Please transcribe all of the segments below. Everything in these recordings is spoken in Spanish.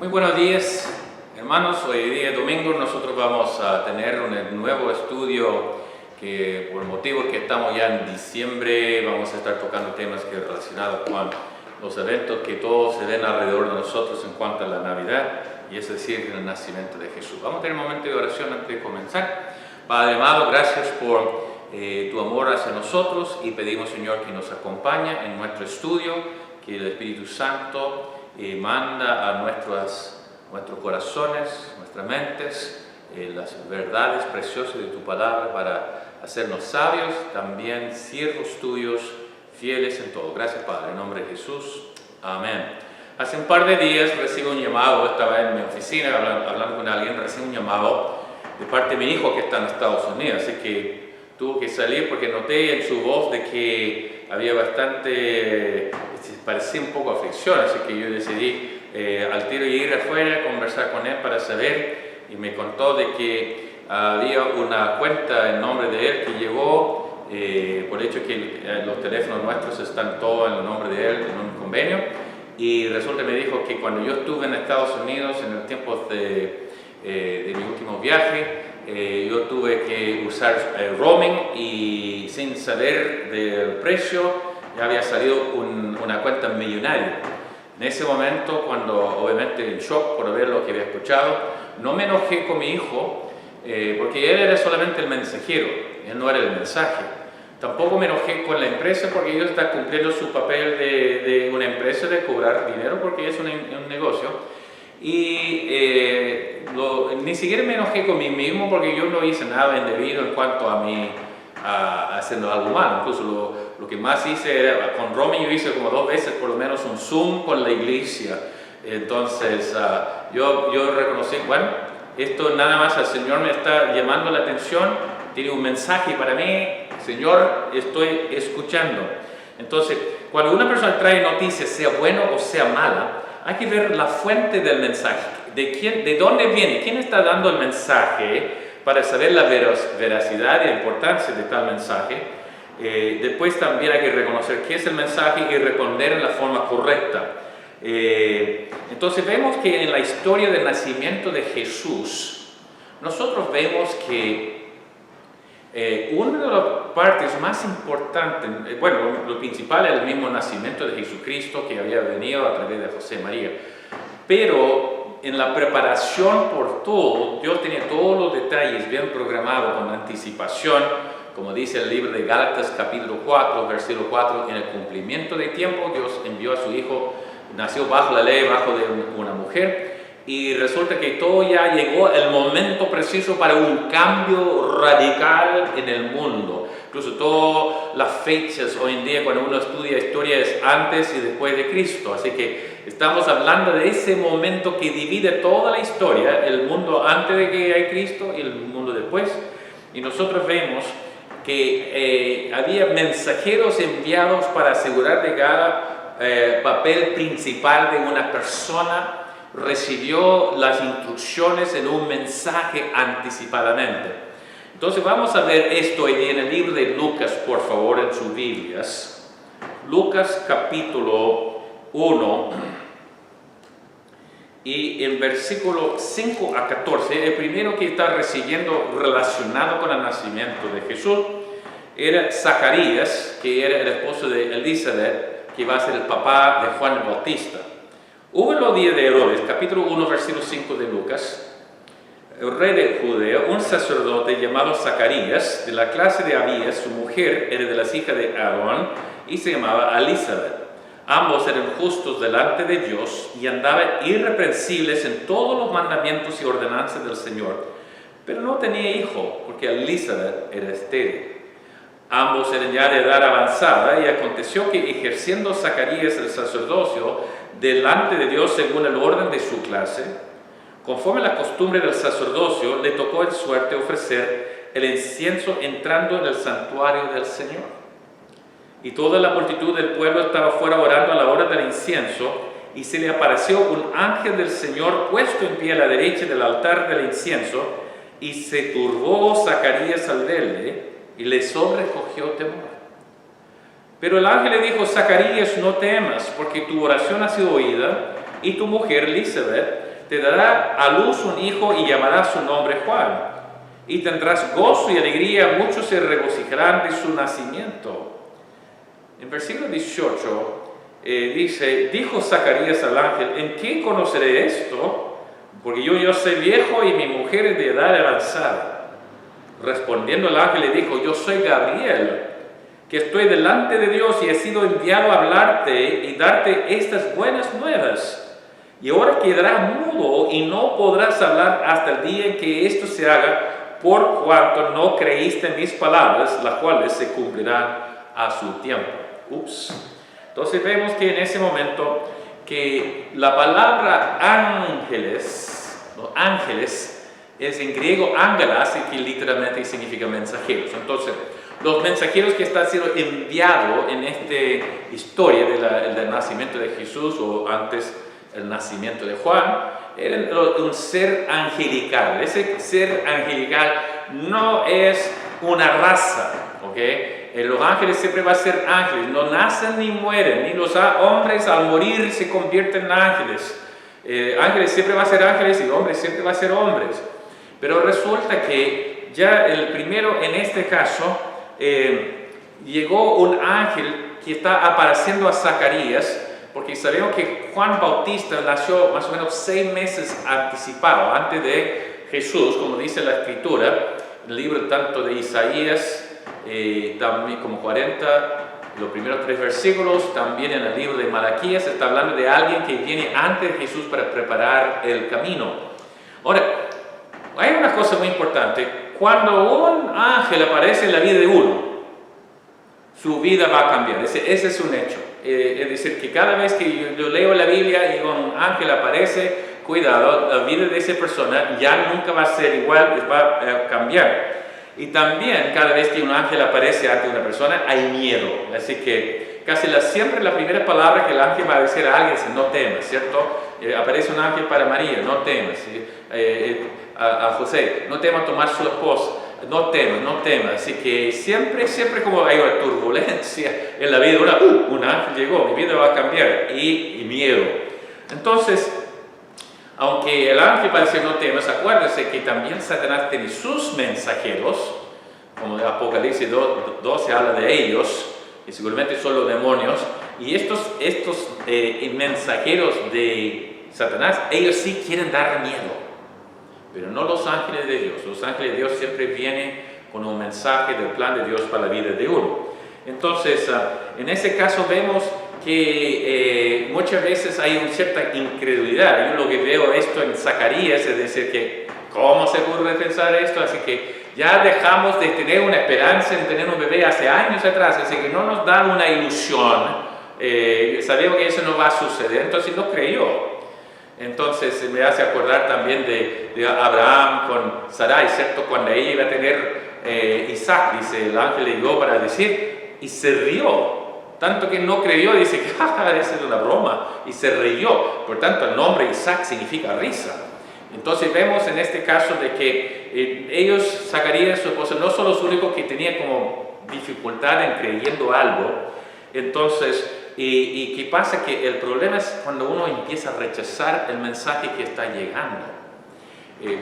Muy buenos días, hermanos. Hoy día domingo nosotros vamos a tener un nuevo estudio que por motivos que estamos ya en diciembre vamos a estar tocando temas que relacionados con los eventos que todos se ven alrededor de nosotros en cuanto a la Navidad, y es decir, el nacimiento de Jesús. Vamos a tener un momento de oración antes de comenzar. Padre amado, gracias por tu amor hacia nosotros, y pedimos, Señor, que nos acompañe en nuestro estudio, que el Espíritu Santo manda a nuestros corazones, nuestras mentes, las verdades preciosas de tu palabra para hacernos sabios, también siervos tuyos, fieles en todo. Gracias, Padre, en nombre de Jesús. Amén. Hace un par de días recibo un llamado, estaba en mi oficina hablando con alguien, recibo un llamado de parte de mi hijo que está en Estados Unidos, así que tuvo que salir porque noté en su voz de que había bastante, parecía un poco aflicción, así que yo decidí al tiro ir afuera a conversar con él para saber, y me contó de que había una cuenta en nombre de él que llegó, por el hecho que los teléfonos nuestros están todos en el nombre de él en un convenio, y resulta me dijo que cuando yo estuve en Estados Unidos en el tiempo de mi último viaje, yo tuve que usar roaming, y sin saber del precio ya había salido una cuenta millonaria. En ese momento, cuando obviamente en shock por ver lo que había escuchado, no me enojé con mi hijo porque él era solamente el mensajero, él no era el mensaje. Tampoco me enojé con la empresa porque ellos están cumpliendo su papel de una empresa de cobrar dinero porque es un negocio. Y ni siquiera me enojé con mí mismo porque yo no hice nada indebido en cuanto a mí haciendo algo malo. Incluso lo que más hice era, con Romy yo hice como 2 veces por lo menos un Zoom con la iglesia. Entonces yo reconocí, bueno, esto nada más el Señor me está llamando la atención, tiene un mensaje para mí, Señor, estoy escuchando. Entonces, cuando una persona trae noticias, sea buena o sea mala, hay que ver la fuente del mensaje, de dónde viene, quién está dando el mensaje, para saber la veracidad y la importancia de tal mensaje. Después también hay que reconocer qué es el mensaje y responder en la forma correcta. Entonces vemos que en la historia del nacimiento de Jesús, nosotros vemos que una de las partes más importantes, bueno, lo principal es el mismo nacimiento de Jesucristo que había venido a través de José y María, pero en la preparación por todo, Dios tenía todos los detalles bien programados con anticipación, como dice el libro de Gálatas capítulo 4, versículo 4, en el cumplimiento de tiempo Dios envió a su Hijo, nació bajo la ley, bajo de una mujer, y resulta que todo ya llegó el momento preciso para un cambio radical en el mundo. Incluso todas las fechas hoy en día cuando uno estudia historia es antes y después de Cristo, así que estamos hablando de ese momento que divide toda la historia, el mundo antes de que hay Cristo y el mundo después. Y nosotros vemos que había mensajeros enviados para asegurar de cada papel principal de una persona recibió las instrucciones en un mensaje anticipadamente. Entonces vamos a ver esto hoy día en el libro de Lucas, por favor, en sus Biblias. Lucas capítulo 1 y el versículo 5 a 14, el primero que está recibiendo relacionado con el nacimiento de Jesús era Zacarías, que era el esposo de Elizabeth, que va a ser el papá de Juan el Bautista. Hubo en los días de Herodes, capítulo 1, versículo 5 de Lucas, el rey de Judea, un sacerdote llamado Zacarías, de la clase de Abías, su mujer era de las hijas de Aarón y se llamaba Elizabeth. Ambos eran justos delante de Dios y andaban irreprensibles en todos los mandamientos y ordenanzas del Señor, pero no tenía hijo porque Elizabeth era estéril. Ambos eran ya de edad avanzada, y aconteció que ejerciendo Zacarías el sacerdocio delante de Dios según el orden de su clase, conforme a la costumbre del sacerdocio, le tocó en suerte ofrecer el incienso entrando en el santuario del Señor. Y toda la multitud del pueblo estaba fuera orando a la hora del incienso, y se le apareció un ángel del Señor puesto en pie a la derecha del altar del incienso, y se turbó Zacarías al verle, y le sobrecogió temor. Pero el ángel le dijo: Zacarías, no temas, porque tu oración ha sido oída, y tu mujer Elizabeth te dará a luz un hijo y llamarás su nombre Juan. Y tendrás gozo y alegría, muchos se regocijarán de su nacimiento. En versículo 18 dice, dijo Zacarías al ángel, ¿en qué conoceré esto? Porque yo soy viejo y mi mujer es de edad avanzada. Respondiendo el ángel le dijo, yo soy Gabriel, que estoy delante de Dios y he sido enviado a hablarte y darte estas buenas nuevas. Y ahora quedarás mudo y no podrás hablar hasta el día en que esto se haga, por cuanto no creíste en mis palabras, las cuales se cumplirán a su tiempo. Entonces vemos que en ese momento que la palabra ángeles, los ángeles, es en griego ángelas, que literalmente significa mensajeros. Entonces, los mensajeros que están siendo enviados en esta historia del nacimiento de Jesús, o antes el nacimiento de Juan, eran un ser angelical. Ese ser angelical no es una raza, ¿ok? Los ángeles siempre van a ser ángeles, no nacen ni mueren, ni los hombres al morir se convierten en ángeles. Ángeles siempre van a ser ángeles y hombres siempre van a ser hombres. Pero resulta que ya el primero en este caso, llegó un ángel que está apareciendo a Zacarías, porque sabemos que Juan Bautista nació más o menos 6 meses anticipado, antes de Jesús, como dice la Escritura, en el libro tanto de Isaías, también como 40, los primeros 3 versículos, también en el libro de Malaquías, está hablando de alguien que viene antes de Jesús para preparar el camino. Ahora, hay una cosa muy importante, cuando un ángel aparece en la vida de uno, su vida va a cambiar, ese es un hecho. Es decir, que cada vez que yo leo la Biblia y un ángel aparece, cuidado, la vida de esa persona ya nunca va a ser igual, va a cambiar. Y también cada vez que un ángel aparece ante una persona hay miedo, así que casi siempre la primera palabra que el ángel va a decir a alguien es no temas, ¿cierto? Aparece un ángel para María, no temas. A José, no temas tomar su esposa, no temas. Así que siempre como hay una turbulencia en la vida, un ángel llegó, mi vida va a cambiar, y miedo. Entonces, aunque el ángel va a decir no temas, acuérdense que también Satanás tiene sus mensajeros, como de Apocalipsis 12 habla de ellos, y seguramente son los demonios, y estos mensajeros de Satanás, ellos sí quieren dar miedo, pero no los ángeles de Dios. Los ángeles de Dios siempre vienen con un mensaje del plan de Dios para la vida de uno. Entonces, en ese caso vemos que muchas veces hay una cierta incredulidad. Yo lo que veo esto en Zacarías es decir que, ¿cómo se puede pensar esto? Así que ya dejamos de tener una esperanza en tener un bebé hace años atrás, así que no nos da una ilusión. Sabemos que eso no va a suceder, entonces no creyó. Entonces me hace acordar también de Abraham con Sarai, ¿cierto? Cuando ella iba a tener Isaac, dice, el ángel le llegó para decir, y se rió. Tanto que no creyó, dice que esa es una broma, y se rió. Por tanto, el nombre Isaac significa risa. Entonces vemos en este caso de que ellos, Zacarías y su esposa, no son los únicos que tenían como dificultad en creyendo algo. Entonces, y qué pasa, que el problema es cuando uno empieza a rechazar el mensaje que está llegando.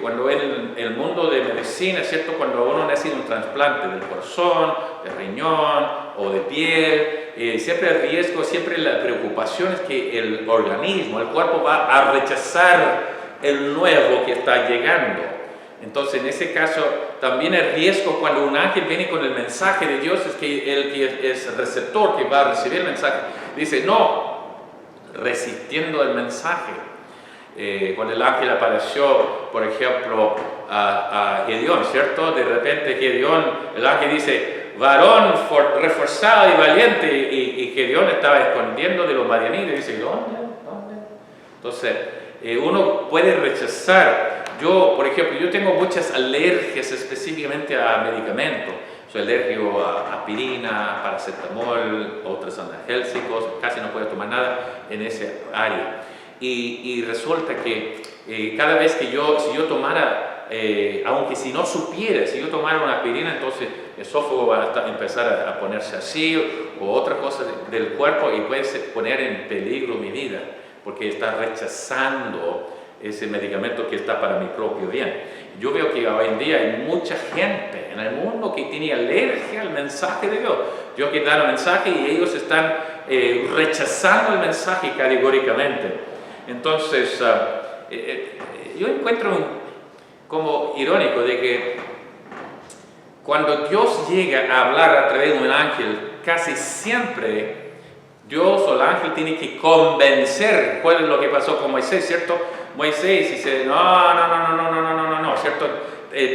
Cuando en el mundo de medicina, ¿cierto? Cuando uno necesita un trasplante del corazón, de riñón o de piel, siempre el riesgo, siempre la preocupación es que el organismo, el cuerpo va a rechazar el nuevo que está llegando. Entonces, en ese caso, también el riesgo cuando un ángel viene con el mensaje de Dios es que el que es el receptor, que va a recibir el mensaje, dice no, resistiendo el mensaje. Cuando el ángel apareció, por ejemplo, a Gedeón, ¿cierto? De repente Gedeón, el ángel dice, varón reforzado y valiente, y Gedeón estaba escondiendo de los madianitas, y dice, ¿dónde? Entonces, uno puede rechazar. Yo, por ejemplo, yo tengo muchas alergias específicamente a medicamentos. Soy alérgico a aspirina, paracetamol, otros analgésicos, casi no puedo tomar nada en ese área. Y resulta que cada vez que si yo tomara, aunque si no supiera, si yo tomara una aspirina, entonces el esófago va a empezar a ponerse así, o otra cosa del cuerpo, y puede poner en peligro mi vida, porque está rechazando ese medicamento que está para mi propio bien. Yo veo que hoy en día hay mucha gente en el mundo que tiene alergia al mensaje de Dios. Dios que da el mensaje y ellos están rechazando el mensaje categóricamente. Entonces, yo encuentro como irónico de que cuando Dios llega a hablar a través de un ángel, casi siempre Dios o el ángel tiene que convencer. ¿Cuál es lo que pasó con Moisés, cierto? Moisés dice, no, ¿cierto?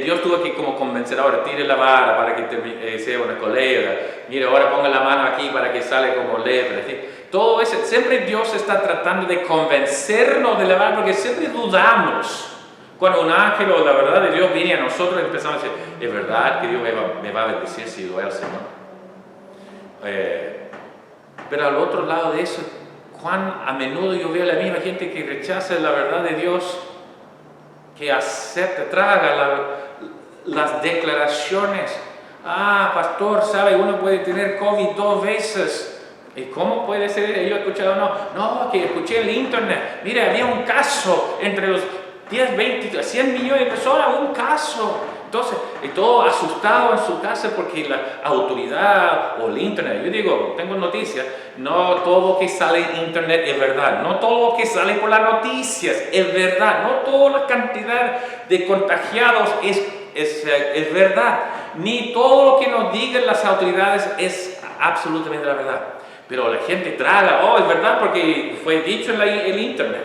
Dios tuvo que como convencer, ahora tire la vara para que sea una culebra, mire, ahora ponga la mano aquí para que sale como lepra. Todo eso, siempre Dios está tratando de convencernos de la vara, porque siempre dudamos. Cuando un ángel o la verdad de Dios viene a nosotros, empezamos a decir, ¿es verdad que Dios me va a bendecir si doy al Señor? Pero al otro lado de eso, cuán a menudo yo veo a la misma gente que rechaza la verdad de Dios, que acepta, traga las declaraciones. Ah, pastor, ¿sabe? Uno puede tener COVID 2 veces. ¿Y cómo puede ser? Yo he escuchado, no, que escuché en el internet. Mire, había un caso entre los 10, 20, 100 millones de personas, un caso. Entonces, y todo asustado en su casa porque la autoridad o el internet, yo digo, tengo noticias, no todo lo que sale en internet es verdad, no todo lo que sale por las noticias es verdad, no toda la cantidad de contagiados es verdad, ni todo lo que nos digan las autoridades es absolutamente la verdad. Pero la gente traga, es verdad porque fue dicho en el internet.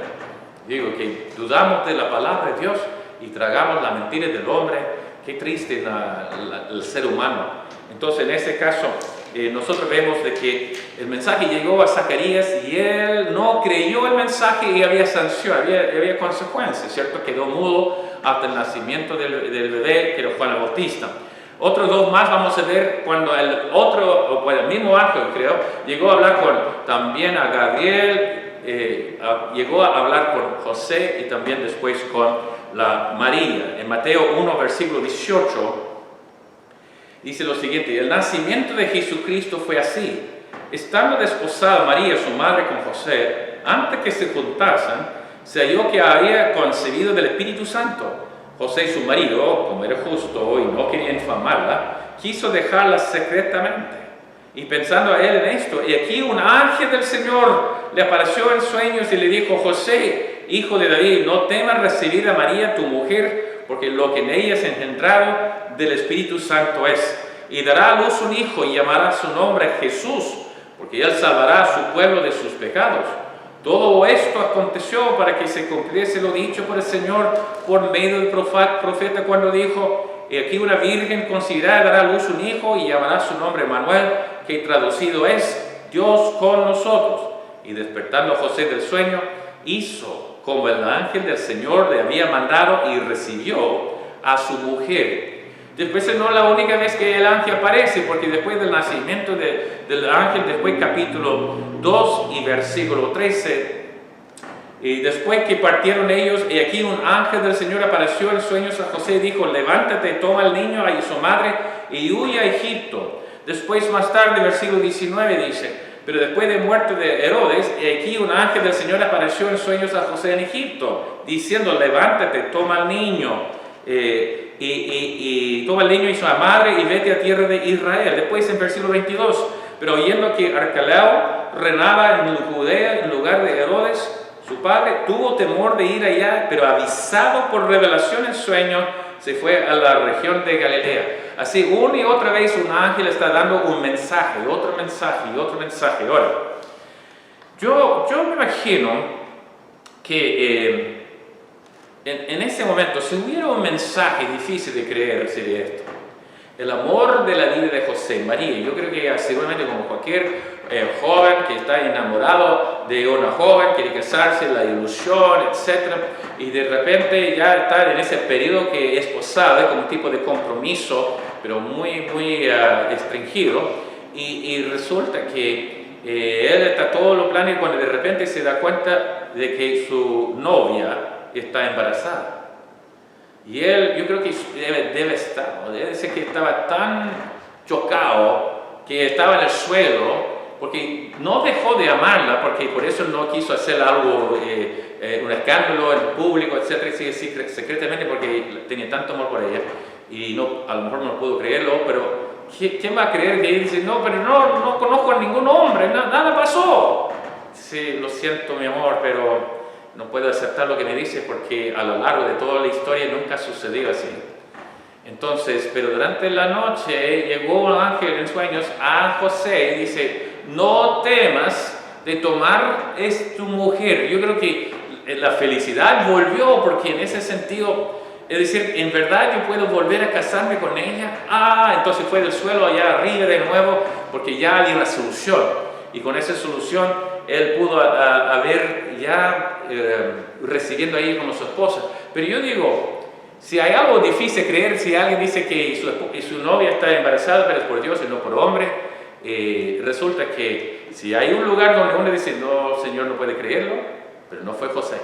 Digo que dudamos de la palabra de Dios y tragamos las mentiras del hombre. Qué triste el ser humano. Entonces, en ese caso, nosotros vemos de que el mensaje llegó a Zacarías y él no creyó el mensaje y había sanción, había consecuencias, ¿cierto? Quedó mudo hasta el nacimiento del bebé, que era Juan el Bautista. Otros dos más vamos a ver cuando el mismo ángel, creo, llegó a hablar también a Gabriel, llegó a hablar con José y también después con la María. En Mateo 1, versículo 18, dice lo siguiente: el nacimiento de Jesucristo fue así. Estando desposada María, su madre, con José, antes que se juntasen, se halló que había concebido del Espíritu Santo. José, su marido, como era justo y no quería infamarla, quiso dejarla secretamente. Y pensando a él en esto, y aquí un ángel del Señor le apareció en sueños y le dijo: José, hijo de David, no temas recibir a María tu mujer, porque lo que en ella es engendrado del Espíritu Santo es. Y dará a luz un hijo y llamará su nombre Jesús, porque él salvará a su pueblo de sus pecados. Todo esto aconteció para que se cumpliese lo dicho por el Señor por medio del profeta cuando dijo: y aquí una virgen concebirá y dará a luz un hijo y llamará su nombre Manuel, que traducido es Dios con nosotros. Y despertando José del sueño, hizo como el ángel del Señor le había mandado y recibió a su mujer. Después no es la única vez que el ángel aparece, porque después del nacimiento del ángel, después capítulo 2 y versículo 13, y después que partieron ellos, y aquí un ángel del Señor apareció en sueños a José y dijo: levántate, toma al niño y su madre y huye a Egipto. Después, más tarde, versículo 19 dice: pero después de muerte de Herodes, y aquí un ángel del Señor apareció en sueños a José en Egipto, diciendo: levántate, toma al niño, toma al niño y su madre y vete a tierra de Israel. Después, en versículo 22, pero oyendo que Arquelao reinaba en Judea en lugar de Herodes, su padre, tuvo temor de ir allá, pero avisado por revelación en sueño, se fue a la región de Galilea. Así, una y otra vez un ángel está dando un mensaje, otro mensaje y otro mensaje. Ahora, yo me imagino que en ese momento, si hubiera un mensaje difícil de creer, sería esto: el amor de la vida de José y María. Yo creo que seguramente, como cualquier joven que está enamorado de una joven, quiere casarse, la ilusión, etc. Y de repente ya está en ese periodo que es posada, como un tipo de compromiso, pero muy restringido. Y resulta que él está todos los planes cuando de repente se da cuenta de que su novia está embarazada. Y él, yo creo que debe estar, debe ser que estaba tan chocado que estaba en el suelo porque no dejó de amarla, porque por eso no quiso hacer algo, un escándalo en público, etcétera, secretamente, porque tenía tanto amor por ella, y no, a lo mejor no pudo creerlo, pero ¿quién va a creer que ella dice, no, pero no conozco a ningún hombre, nada pasó? Sí, lo siento, mi amor, pero no puedo aceptar lo que me dice, porque a lo largo de toda la historia nunca sucedió así. Entonces, pero durante la noche llegó un ángel en sueños a José y dice, no temas de tomar tu mujer. Yo creo que la felicidad volvió, porque en ese sentido, es decir, en verdad yo puedo volver a casarme con ella. Entonces fue del suelo allá arriba de nuevo, porque ya había una solución. Y con esa solución él pudo haber ya recibiendo a ella como su esposa. Pero yo digo, si hay algo difícil de creer, si alguien dice que su novia está embarazada, pero es por Dios y no por hombre, resulta que si hay un lugar donde uno dice, no, Señor, no puede creerlo, pero no fue José.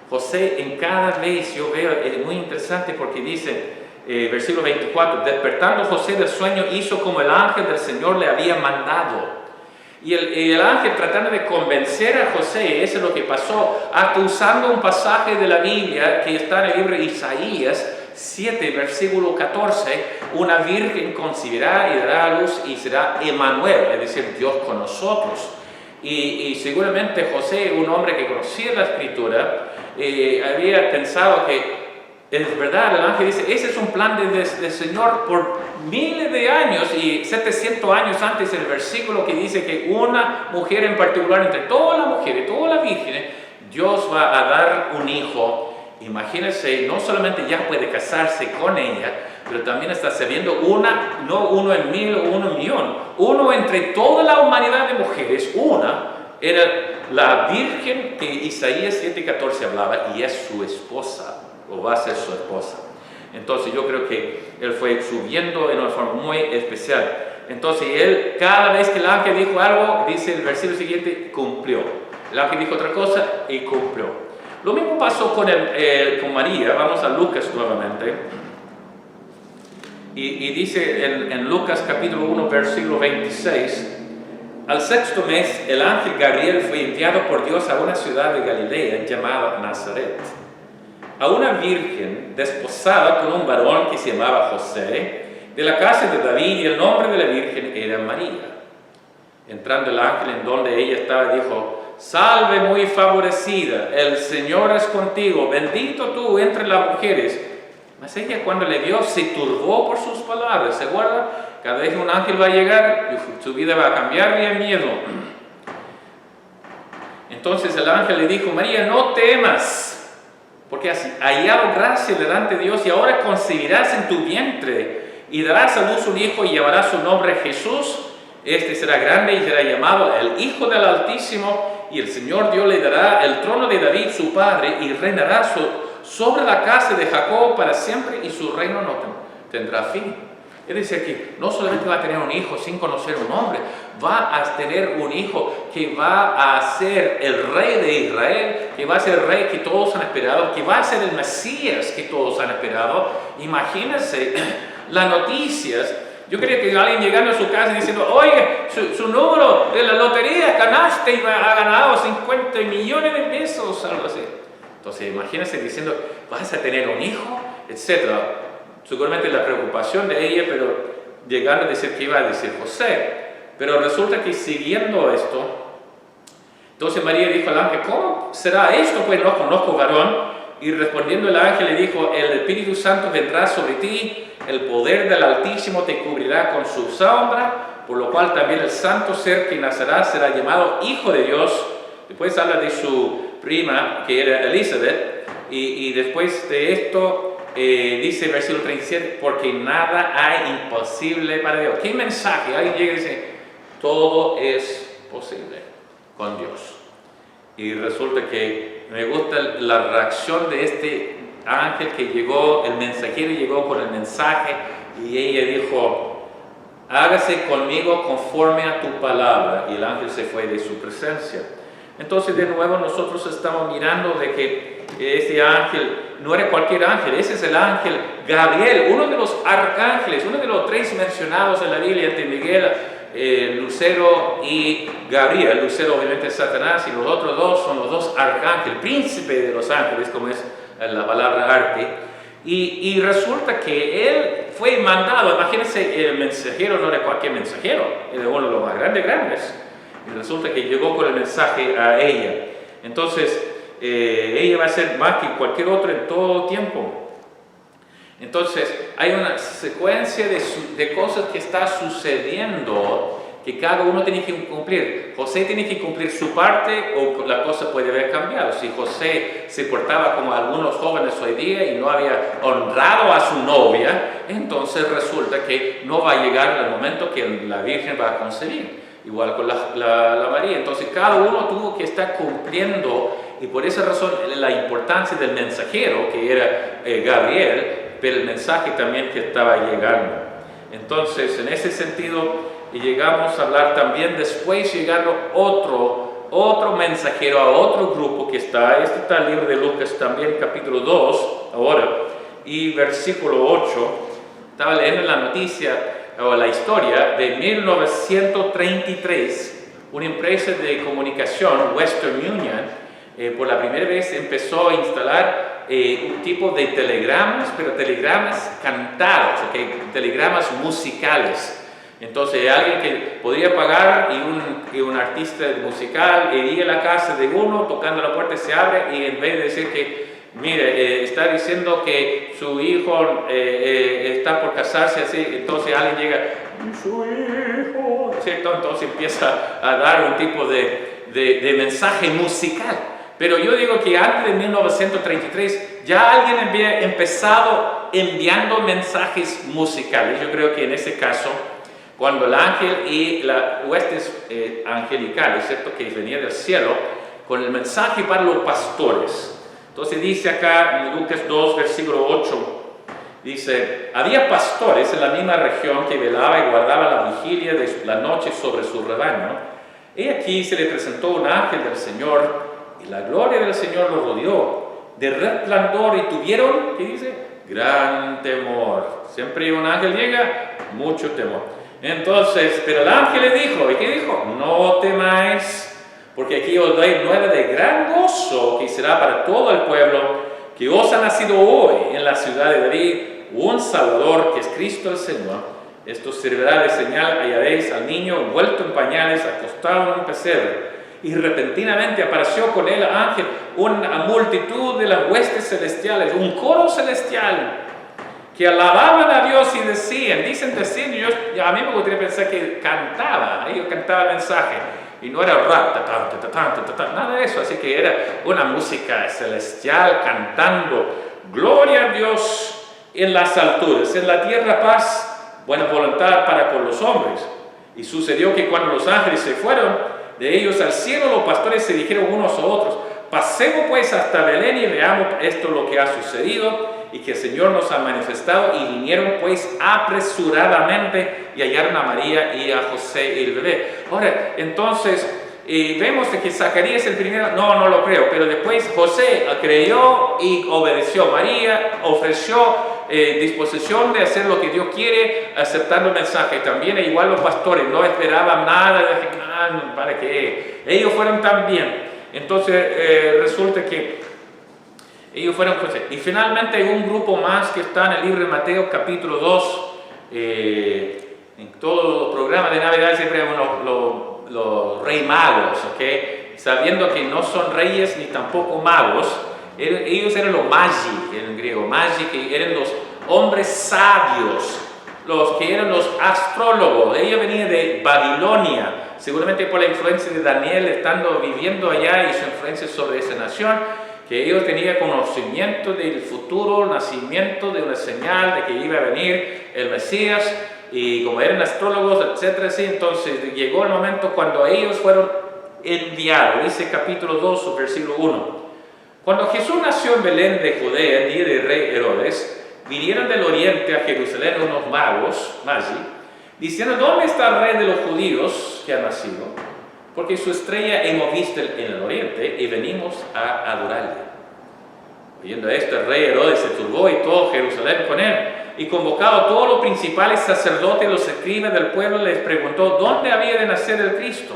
José en cada vez yo veo, es muy interesante porque dice, versículo 24, despertando José del sueño hizo como el ángel del Señor le había mandado. Y el ángel tratando de convencer a José, eso es lo que pasó, hasta usando un pasaje de la Biblia que está en el libro de Isaías 7, versículo 14, una virgen concebirá y dará a luz y será Emmanuel, es decir, Dios con nosotros. Y seguramente José, un hombre que conocía la Escritura, había pensado que es verdad, el ángel dice, ese es un plan del Señor por miles de años, y 700 años antes el versículo que dice que una mujer en particular, entre todas las mujeres, todas las vírgenes, Dios va a dar un hijo. Imagínense, no solamente ya puede casarse con ella, pero también está sirviendo no uno en mil o uno en millón, uno entre toda la humanidad de mujeres, era la virgen que Isaías 7:14 hablaba, y es su esposa, o va a ser su esposa. Entonces yo creo que él fue subiendo en una forma muy especial. Entonces él, cada vez que el ángel dijo algo, dice el versículo siguiente, cumplió. El ángel dijo otra cosa y cumplió. Lo mismo pasó con María. Vamos a Lucas nuevamente. Y dice en Lucas capítulo 1, versículo 26, al sexto mes el ángel Gabriel fue enviado por Dios a una ciudad de Galilea llamada Nazaret, a una virgen desposada con un varón que se llamaba José, de la casa de David, y el nombre de la virgen era María. Entrando el ángel en donde ella estaba, dijo, salve muy favorecida, el Señor es contigo, bendito tú entre las mujeres. Mas ella, cuando le vio, se turbó por sus palabras. ¿Se acuerda? Cada vez que un ángel va a llegar, su vida va a cambiar de miedo. Entonces el ángel le dijo, María, no temas, porque has hallado gracia delante de Dios, y ahora concebirás en tu vientre y darás a luz un hijo y llamarás su nombre Jesús. Este será grande y será llamado el Hijo del Altísimo, y el Señor Dios le dará el trono de David su padre, y reinará sobre la casa de Jacob para siempre, y su reino no tendrá fin. Es decir, que no solamente va a tener un hijo sin conocer un hombre, va a tener un hijo que va a ser el rey de Israel, que va a ser el rey que todos han esperado, que va a ser el Mesías que todos han esperado. Imagínense las noticias. Yo quería que alguien llegando a su casa y diciendo, oye, su número de la lotería ganaste y ha ganado 50 millones de pesos, algo así. Entonces imagínense diciendo, vas a tener un hijo, etcétera. Seguramente la preocupación de ella, pero llegando a decir que iba a decir José. Pero resulta que siguiendo esto, entonces María dijo al ángel, ¿cómo será esto? Pues no conozco varón. Y respondiendo el ángel le dijo, el Espíritu Santo vendrá sobre ti, el poder del Altísimo te cubrirá con su sombra, por lo cual también el santo ser que nacerá será llamado Hijo de Dios. Después habla de su prima, que era Elizabeth, y después de esto dice el versículo 37, porque nada hay imposible para Dios. ¿Qué mensaje? Alguien llega y dice, todo es posible con Dios. Y resulta que me gusta la reacción de este ángel que llegó, el mensajero llegó con el mensaje, y ella dijo, hágase conmigo conforme a tu palabra. Y el ángel se fue de su presencia. Entonces de nuevo nosotros estamos mirando de que este ángel no era cualquier ángel, ese es el ángel Gabriel, uno de los arcángeles, uno de los 3 mencionados en la Biblia, entre Miguel, Lucero y Gabriel. Lucero obviamente es Satanás y los otros dos son los dos arcángeles, príncipe de los ángeles, como es la palabra arte. Y resulta que él fue mandado, imagínense, el mensajero no era cualquier mensajero, era uno de los más grandes. Y resulta que llegó con el mensaje a ella. Entonces, ella va a ser más que cualquier otro en todo tiempo. Entonces, hay una secuencia de cosas que está sucediendo que cada uno tiene que cumplir. José tiene que cumplir su parte o la cosa puede haber cambiado. Si José se portaba como algunos jóvenes hoy día y no había honrado a su novia, entonces resulta que no va a llegar el momento que la Virgen va a concebir. Igual con la María. Entonces cada uno tuvo que estar cumpliendo, y por esa razón la importancia del mensajero, que era Gabriel, pero el mensaje también que estaba llegando. Entonces, en ese sentido, llegamos a hablar también después, llegando otro mensajero a otro grupo que está el libro de Lucas también, capítulo 2, ahora, y versículo 8. Estaba leyendo la noticia o la historia de 1933, una empresa de comunicación, Western Union, por la primera vez empezó a instalar un tipo de telegramas, pero telegramas cantados, telegramas musicales. Entonces alguien que podría pagar y un artista musical iría a la casa de uno, tocando la puerta se abre y en vez de decir que mire, está diciendo que su hijo está por casarse, así, entonces alguien llega, su hijo, ¿cierto? Entonces empieza a dar un tipo de mensaje musical. Pero yo digo que antes de 1933 ya alguien había empezado enviando mensajes musicales. Yo creo que en ese caso, cuando el ángel y las huestes angelicales, ¿cierto?, que venía del cielo, con el mensaje para los pastores. Entonces dice acá en Lucas 2, versículo 8, dice, había pastores en la misma región que velaba y guardaba la vigilia de la noche sobre su rebaño. Y aquí se le presentó un ángel del Señor y la gloria del Señor lo rodeó de resplandor y tuvieron, ¿qué dice? Gran temor. Siempre un ángel llega, mucho temor. Entonces, pero el ángel le dijo, ¿y qué dijo? No temáis, porque aquí os doy nueva de gran gozo, que será para todo el pueblo, que os ha nacido hoy en la ciudad de David un Salvador, que es Cristo el Señor. Esto servirá de señal, hallaréis al niño envuelto en pañales, acostado en un pesebre. Y repentinamente apareció con él ángel, una multitud de las huestes celestiales, un coro celestial, que alababan a Dios y decían, a mí me gustaría pensar que cantaba, ellos cantaban el mensaje, y no era rap, nada de eso, así que era una música celestial cantando, gloria a Dios en las alturas, en la tierra paz, buena voluntad para con los hombres. Y sucedió que cuando los ángeles se fueron de ellos al cielo, los pastores se dijeron unos a otros, pasemos pues hasta Belén y veamos esto lo que ha sucedido y que el Señor nos ha manifestado. Y vinieron pues apresuradamente y hallaron a María y a José y el bebé. Ahora, entonces, vemos de que Zacarías el primero, no lo creo, pero después José creyó y obedeció. María ofreció disposición de hacer lo que Dios quiere, aceptando el mensaje. También igual los pastores no esperaban nada, para que ellos fueron también. Entonces resulta que ellos fueron José. Y finalmente hay un grupo más que está en el libro de Mateo capítulo 2. En todos los programas de Navidad siempre hay los reyes magos, ¿ok? Sabiendo que no son reyes ni tampoco magos. Ellos eran los magi, en griego, magi, que eran los hombres sabios, los que eran los astrólogos. Ellos venían de Babilonia, seguramente por la influencia de Daniel estando viviendo allá y su influencia sobre esa nación, que ellos tenían conocimiento del futuro nacimiento de una señal de que iba a venir el Mesías, y como eran astrólogos, etcétera, sí, entonces llegó el momento cuando ellos fueron enviados. Dice capítulo 2, versículo 1. Cuando Jesús nació en Belén de Judea, el día del rey Herodes, vinieron del oriente a Jerusalén unos magos, magi, diciendo, ¿dónde está el rey de los judíos que ha nacido? Porque su estrella hemos visto en el oriente y venimos a adorarle. Oyendo esto, el rey Herodes se turbó y todo Jerusalén con él. y convocado a todos los principales sacerdotes y los escribas del pueblo, les preguntó dónde había de nacer el Cristo.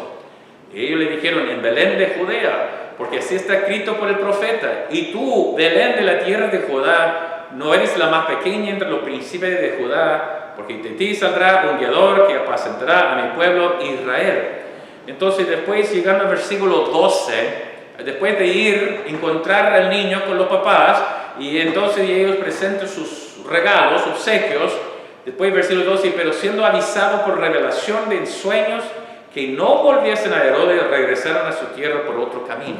Y ellos le dijeron, en Belén de Judea, porque así está escrito por el profeta. Y tú, Belén de la tierra de Judá, no eres la más pequeña entre los príncipes de Judá, porque de ti saldrá un guiador que apacentará a mi pueblo Israel. Entonces después, llegando al versículo 12, después de ir a encontrar al niño con los papás, y entonces ellos presentan sus regalos, obsequios, después versículo 12, pero siendo avisado por revelación de sueños, que no volviesen a Herodes, regresaron a su tierra por otro camino.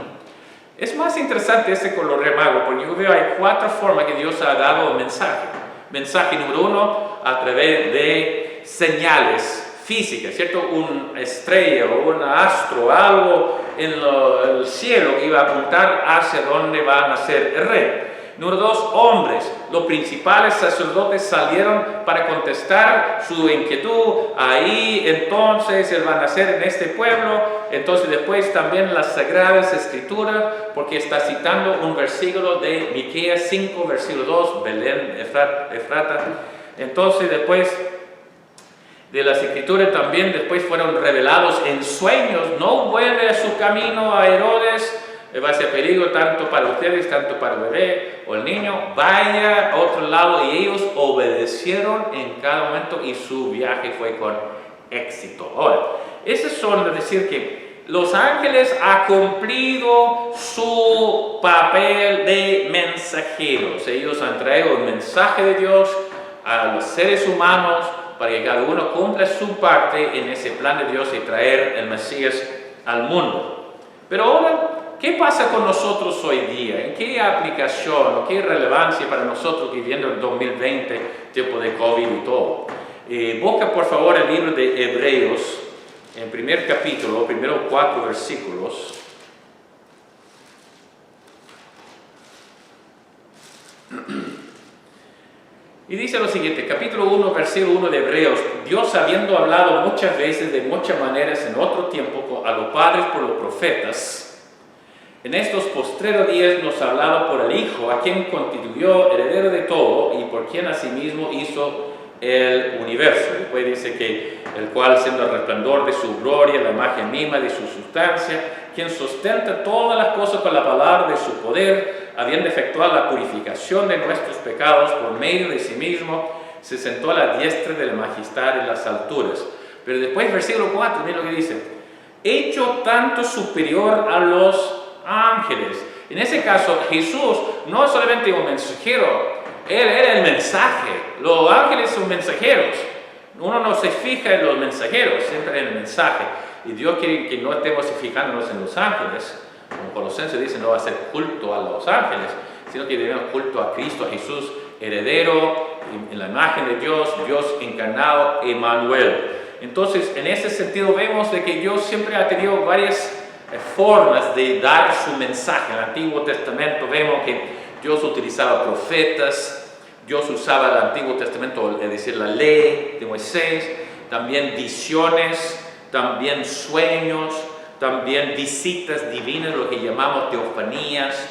Es más interesante con los Reyes Magos, porque yo veo hay 4 formas que Dios ha dado el mensaje. Mensaje número 1, a través de señales físicas, ¿cierto? Una estrella o un astro, algo en el cielo que iba a apuntar hacia dónde va a nacer el rey. Número 2, hombres. Los principales sacerdotes salieron para contestar su inquietud. Ahí entonces él va a nacer en este pueblo. Entonces después también las Sagradas Escrituras, porque está citando un versículo de Miqueas 5, versículo 2, Belén, Efrata. Entonces después de las Escrituras también después fueron revelados en sueños. No vuelve a su camino a Herodes. Va a ser peligro tanto para ustedes, tanto para el bebé o el niño. Vaya a otro lado, y ellos obedecieron en cada momento y su viaje fue con éxito. Ahora, eso es decir que los ángeles han cumplido su papel de mensajeros. Ellos han traído el mensaje de Dios a los seres humanos para que cada uno cumpla su parte en ese plan de Dios y traer el Mesías al mundo. Pero ahora, ¿qué pasa con nosotros hoy día? ¿En qué aplicación o qué relevancia para nosotros viviendo el 2020, tiempo de COVID y todo? Busca por favor el libro de Hebreos, en primer capítulo, primero 4 versículos. Y dice lo siguiente, capítulo 1, versículo 1 de Hebreos: Dios, habiendo hablado muchas veces de muchas maneras en otro tiempo a los padres por los profetas, en estos postreros días nos ha hablado por el Hijo, a quien constituyó heredero de todo y por quien asimismo hizo el universo. Después dice que el cual, siendo el resplandor de su gloria, la imagen misma de su sustancia, quien sustenta todas las cosas con la palabra de su poder, habiendo efectuado la purificación de nuestros pecados por medio de sí mismo, se sentó a la diestra del majestad en las alturas. Pero después, versículo 4, miren lo que dice: hecho tanto superior a los ángeles. En ese caso, Jesús no es solamente un mensajero, Él era el mensaje. Los ángeles son mensajeros. Uno no se fija en los mensajeros, siempre en el mensaje. Y Dios quiere que no estemos fijándonos en los ángeles. Como Colosenses dice, no va a hacer culto a los ángeles, sino que debemos culto a Cristo, a Jesús, heredero, en la imagen de Dios, Dios encarnado, Emmanuel. Entonces, en ese sentido vemos de que Dios siempre ha tenido varias formas de dar su mensaje. En el Antiguo Testamento vemos que Dios utilizaba profetas, Dios usaba el Antiguo Testamento, es decir, la ley de Moisés, también visiones, también sueños, también visitas divinas, lo que llamamos teofanías.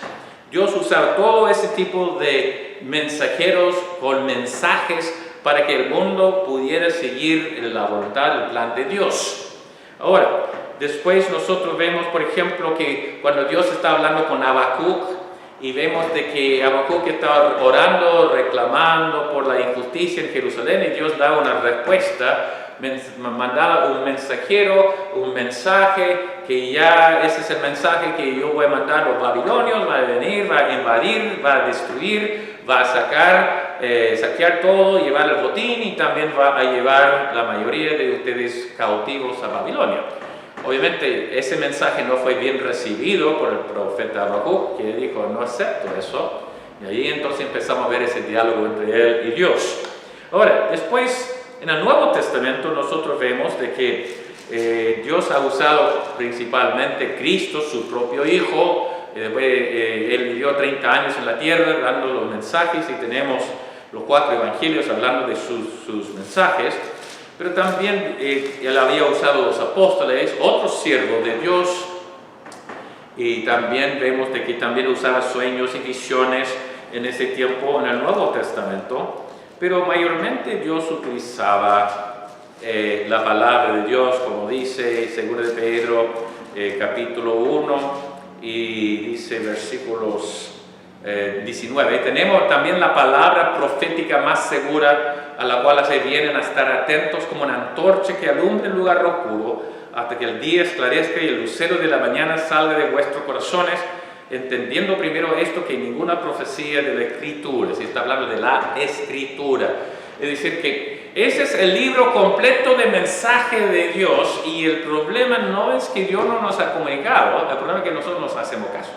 Dios usaba todo ese tipo de mensajeros con mensajes para que el mundo pudiera seguir la voluntad, el plan de Dios. Ahora, después nosotros vemos, por ejemplo, que cuando Dios está hablando con Habacuc, y vemos de que Habacuc estaba orando, reclamando por la injusticia en Jerusalén, y Dios da una respuesta, mandaba un mensajero, un mensaje, que ya ese es el mensaje que yo voy a mandar a los babilonios, va a venir, va a invadir, va a destruir, va a saquear todo, llevar el botín, y también va a llevar la mayoría de ustedes cautivos a Babilonia. Obviamente ese mensaje no fue bien recibido por el profeta Habacuc, que dijo: no acepto eso. Y ahí entonces empezamos a ver ese diálogo entre él y Dios. Ahora, después en el Nuevo Testamento nosotros vemos de que Dios ha usado principalmente Cristo, su propio Hijo. Después él vivió 30 años en la tierra dando los mensajes, y tenemos los 4 evangelios hablando de sus mensajes. Pero también él había usado los apóstoles, otros siervos de Dios, y también vemos de que también usaba sueños y visiones en ese tiempo en el Nuevo Testamento. pero mayormente Dios utilizaba la palabra de Dios, como dice 2 de Pedro, capítulo 1, y dice versículos 19. Tenemos también la palabra profética más segura, a la cual se vienen a estar atentos como una antorcha que alumbra el lugar oscuro, hasta que el día esclarezca y el lucero de la mañana salga de vuestros corazones, entendiendo primero esto, que ninguna profecía de la Escritura, se está hablando de la Escritura, es decir, que ese es el libro completo de mensaje de Dios, y el problema no es que Dios no nos ha comunicado, el problema es que nosotros nos hacemos caso.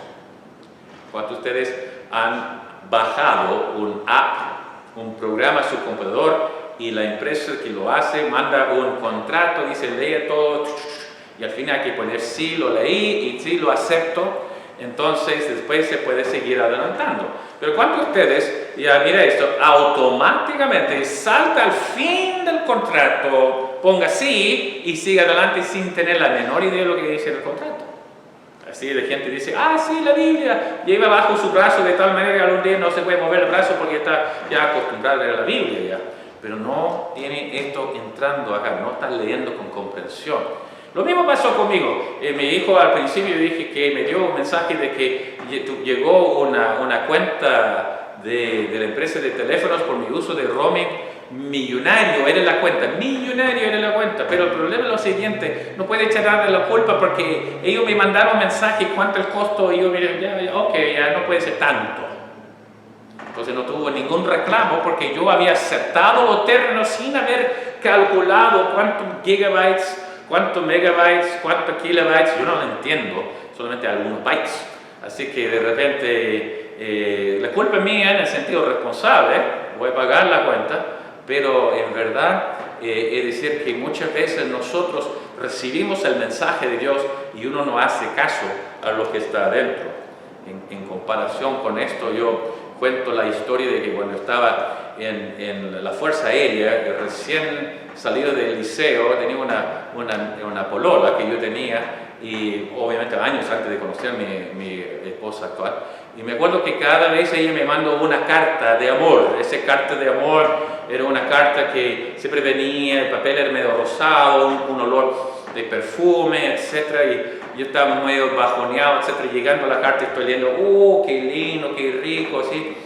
Cuando ustedes han bajado un app, un programa a su computador, y la empresa que lo hace manda un contrato, dice lee todo, y al final hay que poner sí, lo leí y sí, lo acepto, entonces después se puede seguir adelantando. Pero cuando ustedes, ya mira esto, automáticamente salta al fin del contrato, ponga sí y siga adelante sin tener la menor idea de lo que dice el contrato. Así la gente dice, sí, la Biblia, lleva bajo su brazo de tal manera que algún día no se puede mover el brazo porque está ya acostumbrado a leer la Biblia ya. Pero no tiene esto entrando acá, no está leyendo con comprensión. Lo mismo pasó conmigo. Mi hijo al principio dije que me dio un mensaje de que llegó una cuenta de la empresa de teléfonos por mi uso de roaming. Millonario era la cuenta, pero el problema es lo siguiente, no puede echarle la culpa porque ellos me mandaron un mensaje, cuánto el costo, y yo miré, ya no puede ser tanto. Entonces no tuvo ningún reclamo porque yo había aceptado los términos sin haber calculado cuántos gigabytes, cuántos megabytes, cuántos kilobytes, yo no lo entiendo, solamente algunos bytes. Así que de repente la culpa es mía en el sentido responsable, voy a pagar la cuenta, pero en verdad es decir que muchas veces nosotros recibimos el mensaje de Dios y uno no hace caso a lo que está adentro. En comparación con esto, yo cuento la historia de que cuando estaba en la Fuerza Aérea, recién salido del liceo, tenía una polola que yo tenía, y obviamente años antes de conocer a mi esposa actual, y me acuerdo que cada vez ella me mandó una carta de amor. Esa carta de amor era una carta que siempre venía, el papel era medio rosado, un olor de perfume, etc. Y yo estaba medio bajoneado, etc. Llegando a la carta estoy leyendo, qué lindo, qué rico, así.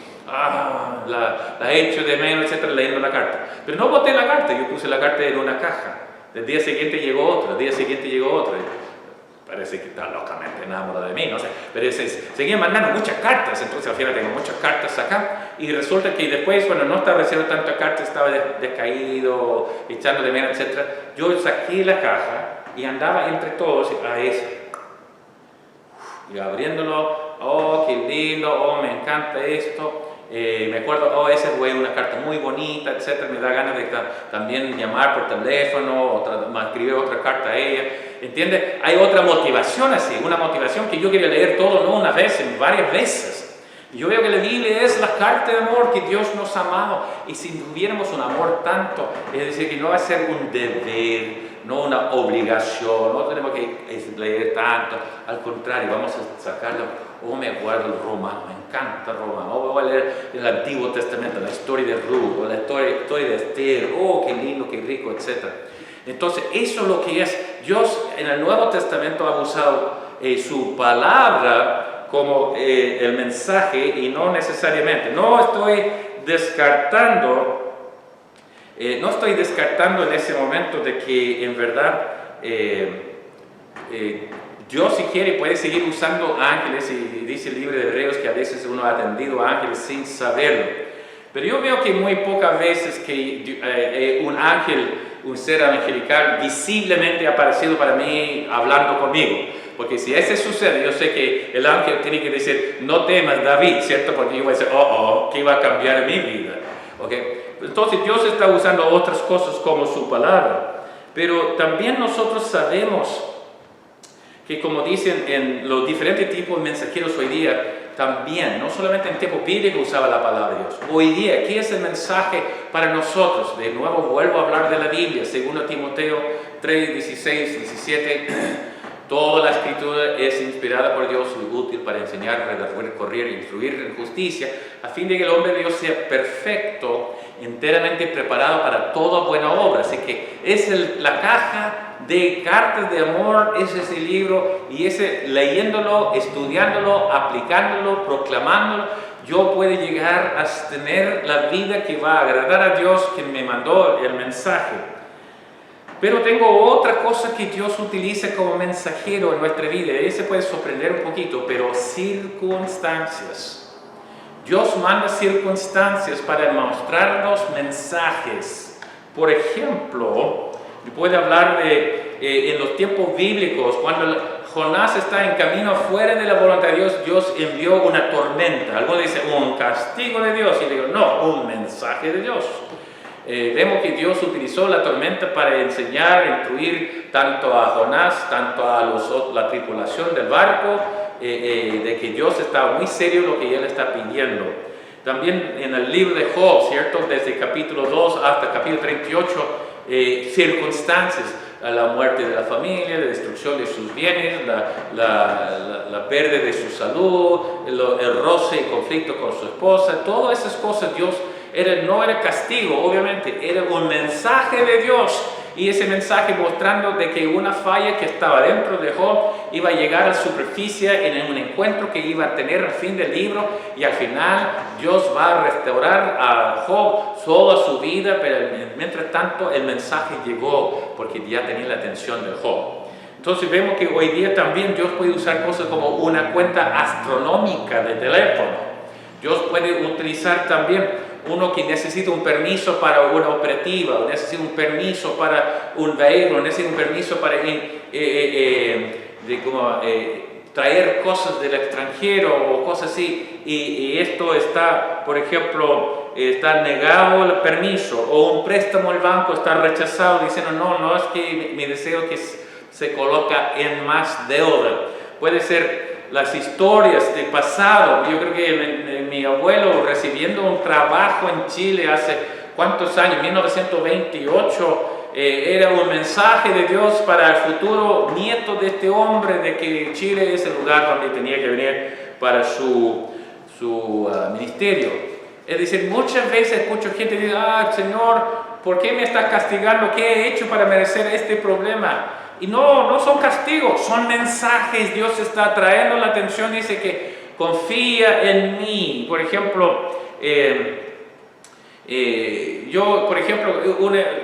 La echo de menos, etc. leyendo la carta. Pero no boté la carta, yo puse la carta en una caja. El día siguiente llegó otra, Parece que está locamente enamorada de mí, no sé. Pero seguían mandando muchas cartas, entonces al final tengo muchas cartas acá. Y resulta que después, cuando no estaba recibiendo tantas cartas, estaba decaído, echando de menos, etc. Yo saqué la caja y andaba entre todos a esa. Y abriéndolo, qué lindo, me encanta esto. Me acuerdo, esa fue una carta muy bonita, etc. Me da ganas de también llamar por teléfono, escribir otra carta a ella. ¿Entiende? Hay otra motivación así, una motivación que yo quería leer todo, no una vez, sino varias veces. Y yo veo que la Biblia es la carta de amor que Dios nos ha amado. Y si tuviéramos un amor tanto, es decir, que no va a ser un deber, no una obligación, no tenemos que leer tanto, al contrario, vamos a sacarlo. Me acuerdo el Romano, me encanta Romano, voy a leer el Antiguo Testamento, la historia de Ruth, o la historia de Esther, qué lindo, qué rico, etc. Entonces, eso es lo que es. Dios en el Nuevo Testamento ha usado su palabra como el mensaje, y no necesariamente, no estoy descartando en ese momento de que en verdad Dios, si quiere, puede seguir usando ángeles, y dice el libro de Hebreos que a veces uno ha atendido a ángeles sin saberlo. Pero yo veo que muy pocas veces que un ángel, un ser angelical, visiblemente ha aparecido para mí hablando conmigo. Porque si ese sucede, yo sé que el ángel tiene que decir, no temas, David, ¿cierto? Porque yo voy a decir, ¿qué va a cambiar en mi vida? ¿Okay? Entonces Dios está usando otras cosas como su palabra. Pero también nosotros sabemos que, como dicen en los diferentes tipos de mensajeros hoy día, también, no solamente en tiempo bíblico usaba la palabra de Dios. Hoy día, ¿qué es el mensaje para nosotros? De nuevo vuelvo a hablar de la Biblia, 2 Timoteo 3, 16, 17. Toda la escritura es inspirada por Dios y útil para enseñar, redarguir, corregir, instruir en justicia, a fin de que el hombre de Dios sea perfecto, enteramente preparado para toda buena obra. Así que es la caja de cartas de amor, es ese libro, y ese leyéndolo, estudiándolo, aplicándolo, proclamándolo, yo puedo llegar a tener la vida que va a agradar a Dios, quien me mandó el mensaje. Pero tengo otra cosa que Dios utiliza como mensajero en nuestra vida, y se puede sorprender un poquito, pero circunstancias. Dios manda circunstancias para mostrarnos mensajes. Por ejemplo, puede hablar de en los tiempos bíblicos, cuando Jonás está en camino fuera de la voluntad de Dios, Dios envió una tormenta. Algunos dicen un castigo de Dios, y digo no, un mensaje de Dios. Vemos que Dios utilizó la tormenta para enseñar, instruir tanto a Jonás, tanto a la tripulación del barco, de que Dios estaba muy serio en lo que él está pidiendo. También en el libro de Job, ¿cierto? Desde capítulo 2 hasta capítulo 38, circunstancias, la muerte de la familia, la destrucción de sus bienes, la pérdida de su salud, el roce y conflicto con su esposa, todas esas cosas Dios no era castigo, obviamente, era un mensaje de Dios, y ese mensaje mostrando de que una falla que estaba dentro de Job iba a llegar a la superficie en un encuentro que iba a tener al fin del libro, y al final Dios va a restaurar a Job toda su vida, pero mientras tanto el mensaje llegó porque ya tenía la atención de Job. Entonces vemos que hoy día también Dios puede usar cosas como una cuenta astronómica de teléfono. Dios puede utilizar también uno que necesita un permiso para una operativa, o necesita un permiso para un vehículo, necesita un permiso para traer cosas del extranjero o cosas así, y esto está, por ejemplo, está negado el permiso, o un préstamo al banco está rechazado diciendo no es que mi deseo que se coloca en más deuda. Puede ser las historias del pasado. Yo creo que mi abuelo recibiendo un trabajo en Chile hace cuántos años, 1928, era un mensaje de Dios para el futuro nieto de este hombre, de que Chile es el lugar donde tenía que venir para su ministerio. Es decir, muchas veces escucho gente decir, Señor, ¿por qué me estás castigando? ¿Qué he hecho para merecer este problema? Y no son castigos, son mensajes. Dios está trayendo la atención, dice que confía en mí. Por ejemplo, yo, por ejemplo,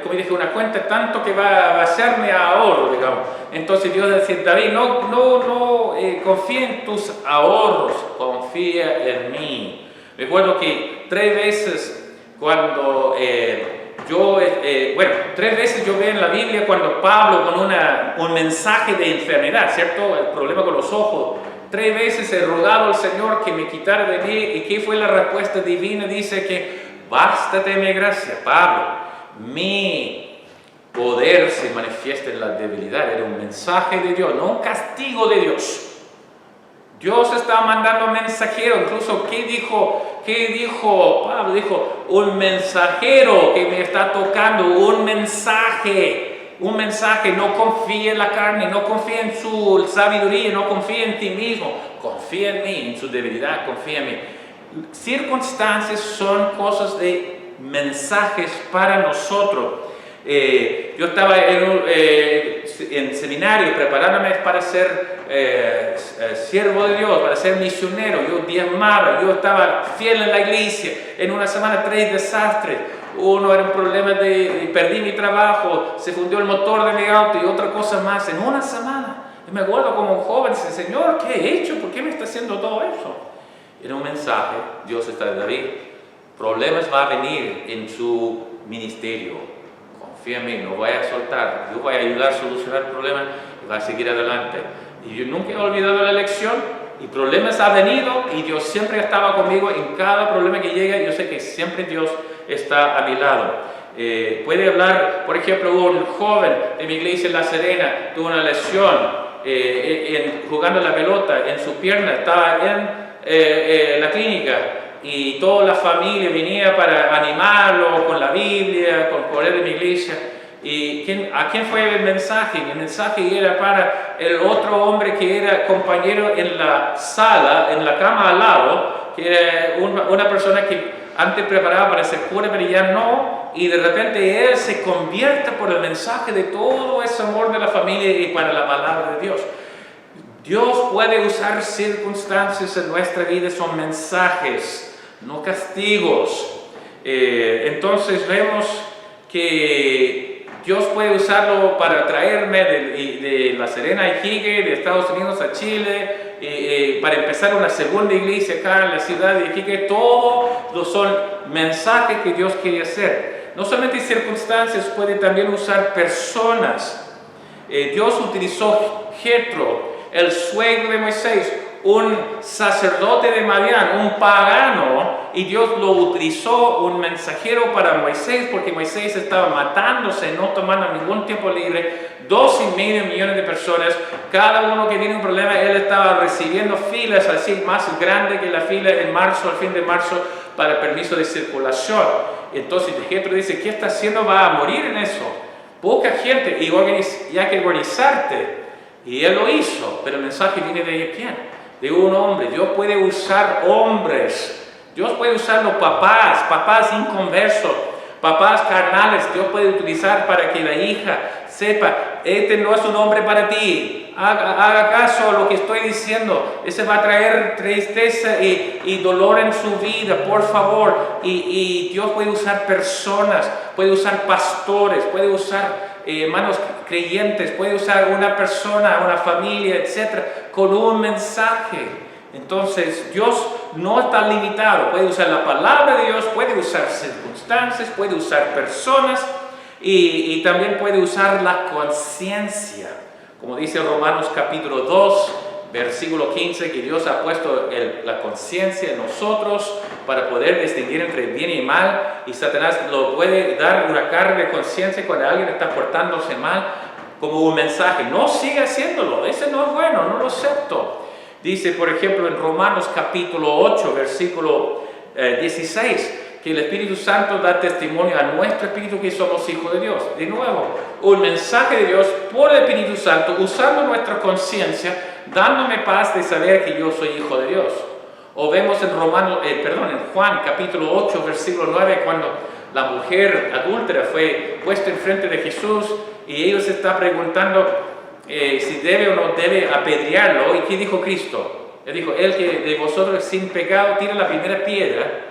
como dije, una cuenta tanto que va a hacerme ahorro, digamos. Entonces Dios dice, David, no confía en tus ahorros, confía en mí. Recuerdo que 3 veces cuando... 3 veces yo veo en la Biblia cuando Pablo con un mensaje de enfermedad, ¿cierto? El problema con los ojos. 3 veces he rogado al Señor que me quitara de mí. ¿Y qué fue la respuesta divina? Dice que bástate mi gracia, Pablo. Mi poder se manifiesta en la debilidad. Era un mensaje de Dios, no un castigo de Dios. Dios está mandando mensajero. Incluso, ¿qué dijo Pablo? Dijo, un mensajero que me está tocando, un mensaje, no confía en la carne, no confía en su sabiduría, no confía en ti mismo, confía en mí, en su debilidad, confía en mí. Circunstancias son cosas de mensajes para nosotros. Yo estaba en seminario preparándome para ser siervo de Dios, para ser misionero. Yo diezmaba, yo estaba fiel en la iglesia. En una semana 3 desastres. Uno era un problema perdí mi trabajo, se fundió el motor de mi auto y otra cosa más en una semana. Y me acuerdo como un joven, dice, Señor, ¿qué he hecho? ¿Por qué me está haciendo todo eso? Era un mensaje. Dios está de David. Problemas van a venir en su ministerio. Confía en mí, no voy a soltar, yo voy a ayudar a solucionar el problema y va a seguir adelante. Y yo nunca he olvidado la lección, y problemas han venido y Dios siempre estaba conmigo en cada problema que llega. Yo sé que siempre Dios está a mi lado. Puede hablar, por ejemplo, un joven de mi iglesia en La Serena tuvo una lesión jugando la pelota en su pierna, estaba en la clínica. Y toda la familia venía para animarlo con la Biblia, con el poder de mi iglesia. ¿A quién fue el mensaje? El mensaje era para el otro hombre que era compañero en la sala, en la cama al lado, que era una persona que antes preparaba para ser cura, pero ya no, y de repente él se convierte por el mensaje de todo ese amor de la familia y para la palabra de Dios. Dios puede usar circunstancias en nuestra vida, son mensajes, no castigos. Entonces vemos que Dios puede usarlo para traerme de La Serena, Iquique, de Estados Unidos a Chile, para empezar una segunda iglesia acá en la ciudad de Iquique. Todos son mensajes que Dios quiere hacer. No solamente circunstancias, puede también usar personas. Dios utilizó Jetro, el suegro de Moisés, un sacerdote de Madián, un pagano, y Dios lo utilizó, un mensajero para Moisés, porque Moisés estaba matándose, no tomando ningún tiempo libre, 2,5 millones de personas, cada uno que tiene un problema, él estaba recibiendo filas así más grandes que la fila en marzo, al fin de marzo, para permiso de circulación. Entonces Jetro dice, ¿qué está haciendo? Va a morir en eso. Poca gente, y hay que organizarte. Y él lo hizo, pero el mensaje viene de ¿quién? De un hombre. Dios puede usar hombres. Dios puede usar los papás inconversos, papás carnales. Dios puede utilizar para que la hija sepa, este no es un hombre para ti. Haga caso a lo que estoy diciendo. Ese va a traer tristeza y dolor en su vida, por favor. Y Dios puede usar personas, puede usar pastores, puede usar hermanos creyentes, puede usar una persona, una familia, etc., con un mensaje. Entonces Dios no está limitado, puede usar la palabra de Dios, puede usar circunstancias, puede usar personas y también puede usar la conciencia, como dice Romanos capítulo 2, versículo 15, que Dios ha puesto la conciencia en nosotros para poder distinguir entre bien y mal, y Satanás lo puede dar una carga de conciencia cuando alguien está portándose mal como un mensaje. No siga haciéndolo, ese no es bueno, no lo acepto. Dice, por ejemplo, en Romanos capítulo 8, versículo 16, que el Espíritu Santo da testimonio a nuestro espíritu que somos hijos de Dios. De nuevo, un mensaje de Dios por el Espíritu Santo, usando nuestra conciencia, dándome paz de saber que yo soy hijo de Dios. O vemos en en Juan capítulo 8, versículo 9, cuando la mujer adúltera fue puesta enfrente de Jesús y ellos están preguntando si debe o no debe apedrearlo. ¿Y qué dijo Cristo? Él dijo, el que de vosotros sin pecado tira la primera piedra.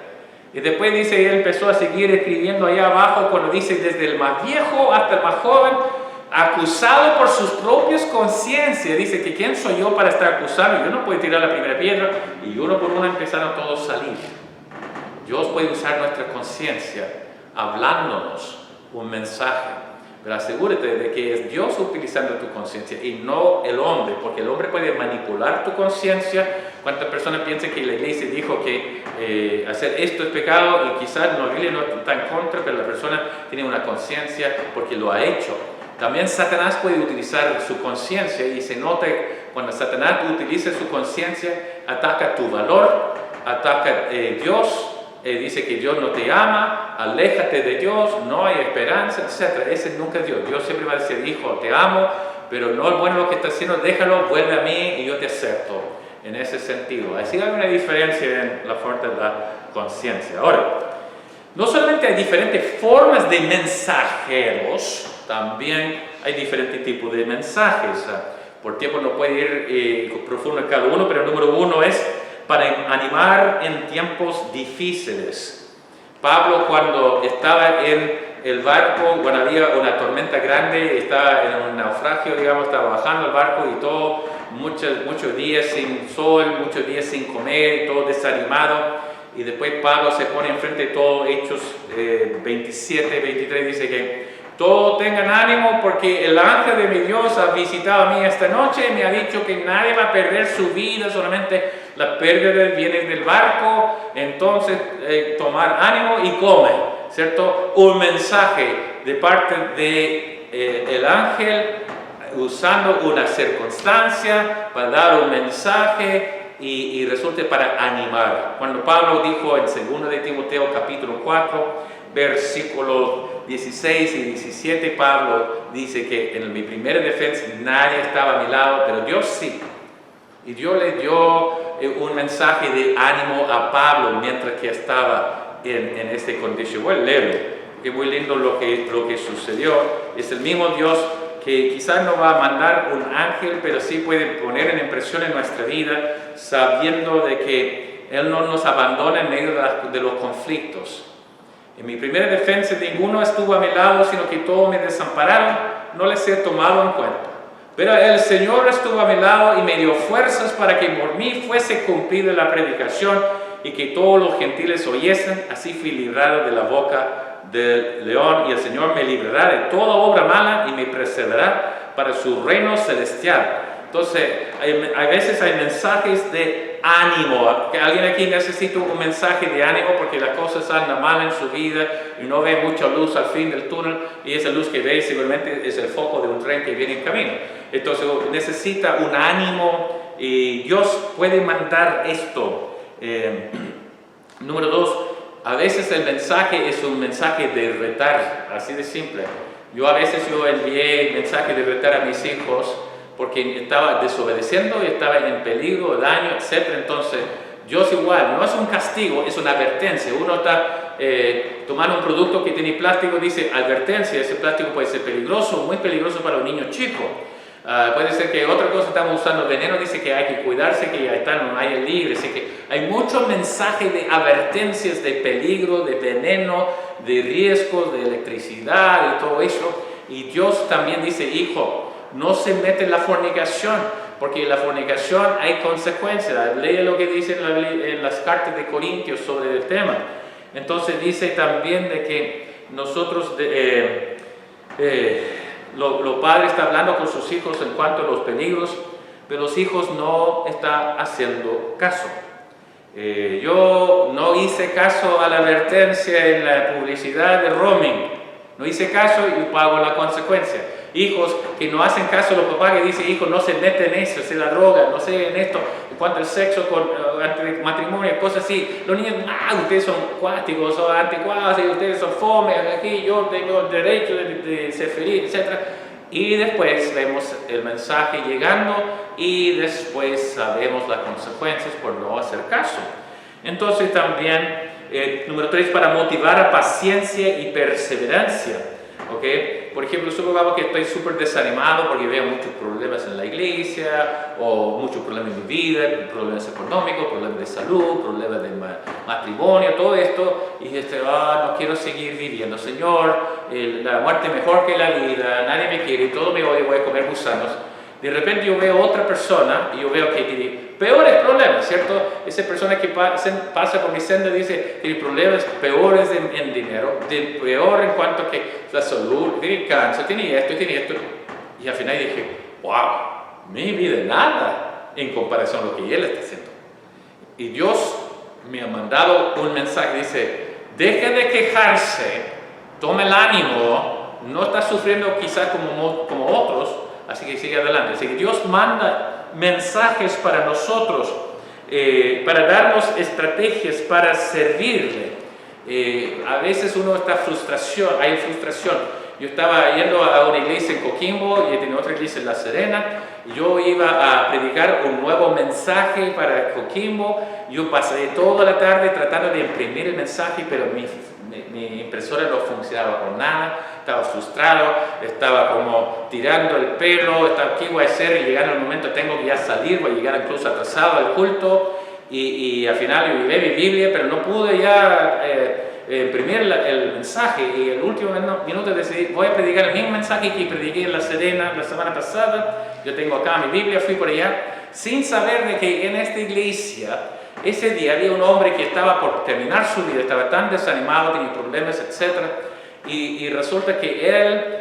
Y después dice, él empezó a seguir escribiendo allá abajo cuando dice, desde el más viejo hasta el más joven, acusado por sus propias conciencias. Dice que ¿quién soy yo para estar acusado? Yo no puedo tirar la primera piedra. Y uno por uno empezaron todos a salir. Dios puede usar nuestra conciencia hablándonos un mensaje. Pero asegúrate de que es Dios utilizando tu conciencia y no el hombre, porque el hombre puede manipular tu conciencia. ¿Cuántas personas piensan que la iglesia dijo que hacer esto es pecado y quizás la Biblia no está en contra, pero la persona tiene una conciencia porque lo ha hecho? También Satanás puede utilizar su conciencia y se nota cuando Satanás utiliza su conciencia, ataca tu valor, ataca Dios. Dice que Dios no te ama, aléjate de Dios, no hay esperanza, etc. Ese nunca es Dios. Dios siempre va a decir, hijo, te amo, pero no es bueno lo que estás haciendo, déjalo, vuelve a mí y yo te acepto. En ese sentido. Así hay una diferencia en la fuerza de la conciencia. Ahora, no solamente hay diferentes formas de mensajeros, también hay diferentes tipos de mensajes. Por tiempo no puede ir profundo en cada uno, pero el número 1 es para animar en tiempos difíciles. Pablo, cuando estaba en el barco, cuando había una tormenta grande, estaba en un naufragio, digamos, estaba bajando el barco y todo, muchos días sin sol, muchos días sin comer, todo desanimado. Y después Pablo se pone enfrente de todo, Hechos 27, 23, dice que todos tengan ánimo porque el ángel de mi Dios ha visitado a mí esta noche y me ha dicho que nadie va a perder su vida, solamente la pérdida viene del barco. Entonces tomar ánimo y come, ¿cierto? Un mensaje de parte del ángel usando una circunstancia para dar un mensaje y resulta para animar. Cuando Pablo dijo en 2 de Timoteo capítulo 4, versículos 16 y 17, Pablo dice que en mi primera defensa nadie estaba a mi lado, pero Dios sí. Y Dios le dio un mensaje de ánimo a Pablo mientras que estaba en esta condición. Voy a leerlo, porque es muy lindo lo que sucedió. Es el mismo Dios que quizás no va a mandar un ángel, pero sí puede poner en impresión en nuestra vida, sabiendo de que Él no nos abandona en medio de los conflictos. En mi primera defensa ninguno estuvo a mi lado, sino que todos me desampararon, no les he tomado en cuenta. Pero el Señor estuvo a mi lado y me dio fuerzas para que por mí fuese cumplida la predicación y que todos los gentiles oyesen. Así fui librado de la boca del león, y el Señor me librará de toda obra mala y me preservará para su reino celestial. Entonces, a veces hay mensajes de ánimo. Que alguien aquí necesita un mensaje de ánimo porque las cosas andan mal en su vida y no ve mucha luz al fin del túnel, y esa luz que ve seguramente es el foco de un tren que viene en camino. Entonces necesita un ánimo, y Dios puede mandar esto. Número 2, a veces el mensaje es un mensaje de retar, así de simple. Yo envié mensajes de retar a mis hijos porque estaba desobedeciendo y estaba en peligro, daño, etc. Entonces, Dios igual, no es un castigo, es una advertencia. Uno está tomando un producto que tiene plástico, dice advertencia, ese plástico puede ser peligroso, muy peligroso para un niño chico. Puede ser que otra cosa, estamos usando veneno, dice que hay que cuidarse, que ya está en un aire libre. Así que hay muchos mensajes de advertencias de peligro, de veneno, de riesgos, de electricidad y todo eso. Y Dios también dice, hijo, no se mete en la fornicación, porque en la fornicación hay consecuencias. Lee lo que dice en las cartas de Corintios sobre el tema. Entonces dice también de que nosotros, los padres están hablando con sus hijos en cuanto a los peligros, pero los hijos no están haciendo caso. Yo no hice caso a la advertencia en la publicidad de roaming, no hice caso y pago la consecuencia. Hijos que no hacen caso a los papás, que dicen, hijos, no se meten en eso, se la droga, no sé, en esto, en cuanto al sexo, ante matrimonio, cosas así. Los niños, ustedes son cuáticos, son anticuados, y ustedes son fome, aquí yo tengo el derecho de ser feliz, etc. Y después vemos el mensaje llegando y después sabemos las consecuencias por no hacer caso. Entonces también, número 3, para motivar a paciencia y perseverancia. ¿Okay? Por ejemplo, supongamos que estoy súper desanimado porque veo muchos problemas en la iglesia, o muchos problemas en mi vida, problemas económicos, problemas de salud, problemas de matrimonio, todo esto, y no quiero seguir viviendo. Señor, la muerte es mejor que la vida, nadie me quiere, todo me odia, voy a comer gusanos. De repente yo veo otra persona y yo veo que tiene peores problemas, ¿cierto? Esa persona que pasa por mi senda dice que tiene problemas peores en dinero, peor en cuanto a que la salud, tiene cáncer, tiene esto. Y al final dije, wow, mi vida es nada en comparación a lo que él está haciendo. Y Dios me ha mandado un mensaje, dice, deje de quejarse, tome el ánimo, no está sufriendo quizás como otros, así que sigue adelante. Así que Dios manda mensajes para nosotros, para darnos estrategias para servirle. A veces hay frustración. Yo estaba yendo a una iglesia en Coquimbo y tenía otra iglesia en La Serena. Yo iba a predicar un nuevo mensaje para Coquimbo. Yo pasé toda la tarde tratando de imprimir el mensaje, pero mi impresora no funcionaba con nada. Estaba frustrado, estaba como tirando el pelo, ¿qué voy a hacer? Y llegando el momento, tengo que ya salir, voy a llegar incluso atrasado al culto. Y al final yo llevé mi Biblia, pero no pude ya imprimir el mensaje. Y el último minuto decidí, voy a predicar el mismo mensaje que prediqué en La Serena la semana pasada. Yo tengo acá mi Biblia, fui por allá, sin saber de que en esta iglesia, ese día había un hombre que estaba por terminar su vida, estaba tan desanimado, tenía problemas, etc. Y resulta que él